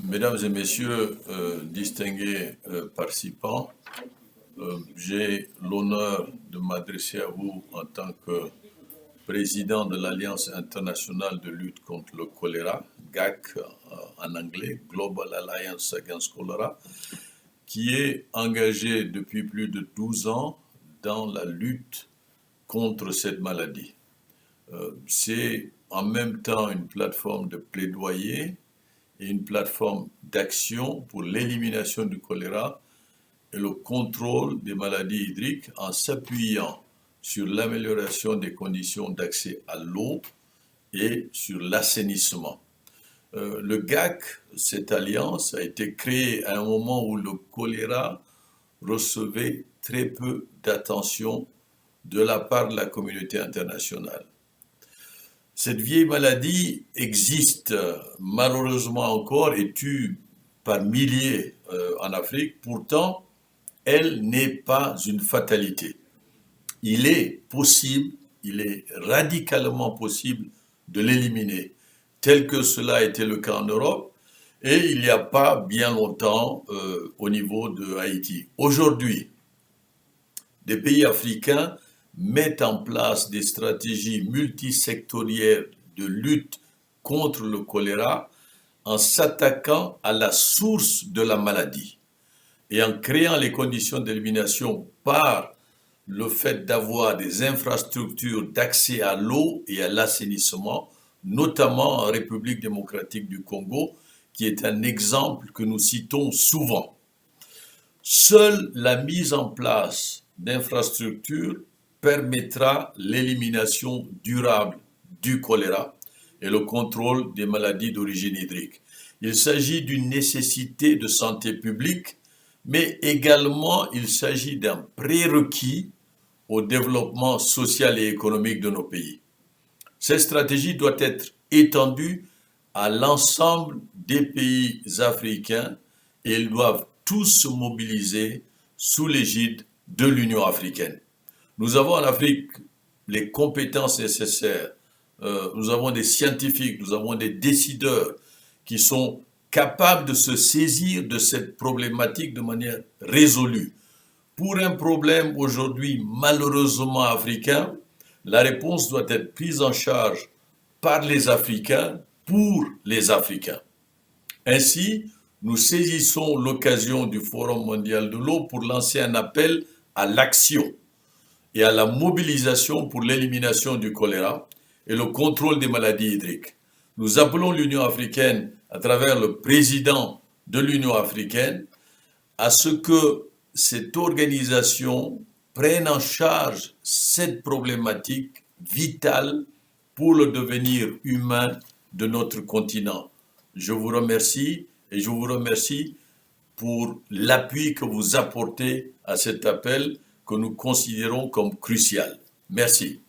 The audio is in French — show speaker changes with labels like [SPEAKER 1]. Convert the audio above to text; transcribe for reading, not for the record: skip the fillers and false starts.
[SPEAKER 1] Mesdames et messieurs, distingués participants, j'ai l'honneur de m'adresser à vous en tant que président de l'Alliance internationale de lutte contre le choléra, GAC en anglais, Global Alliance Against Cholera, qui est engagée depuis plus de 12 ans dans la lutte contre cette maladie. C'est en même temps une plateforme de plaidoyer et une plateforme d'action pour l'élimination du choléra et le contrôle des maladies hydriques en s'appuyant sur l'amélioration des conditions d'accès à l'eau et sur l'assainissement. Le GAC, cette alliance, a été créée à un moment où le choléra recevait très peu d'attention de la part de la communauté internationale. Cette vieille maladie existe malheureusement encore et tue par milliers en Afrique. Pourtant, elle n'est pas une fatalité. Il est possible, il est radicalement possible de l'éliminer, tel que cela a été le cas en Europe et il n'y a pas bien longtemps au niveau de Haïti. Aujourd'hui, des pays africains mettent en place des stratégies multisectorielles de lutte contre le choléra en s'attaquant à la source de la maladie et en créant les conditions d'élimination par le fait d'avoir des infrastructures d'accès à l'eau et à l'assainissement, notamment en République démocratique du Congo, qui est un exemple que nous citons souvent. Seule la mise en place d'infrastructures permettra l'élimination durable du choléra et le contrôle des maladies d'origine hydrique. Il s'agit d'une nécessité de santé publique, mais également il s'agit d'un prérequis au développement social et économique de nos pays. Cette stratégie doit être étendue à l'ensemble des pays africains et ils doivent tous se mobiliser sous l'égide de l'Union africaine. Nous avons en Afrique les compétences nécessaires, nous avons des scientifiques, nous avons des décideurs qui sont capables de se saisir de cette problématique de manière résolue. Pour un problème aujourd'hui malheureusement africain, la réponse doit être prise en charge par les Africains pour les Africains. Ainsi, nous saisissons l'occasion du Forum mondial de l'eau pour lancer un appel à l'action et à la mobilisation pour l'élimination du choléra et le contrôle des maladies hydriques. Nous appelons l'Union africaine, à travers le président de l'Union africaine, à ce que cette organisation prenne en charge cette problématique vitale pour le devenir humain de notre continent. Je vous remercie et je vous remercie pour l'appui que vous apportez à cet appel que nous considérons comme crucial. Merci.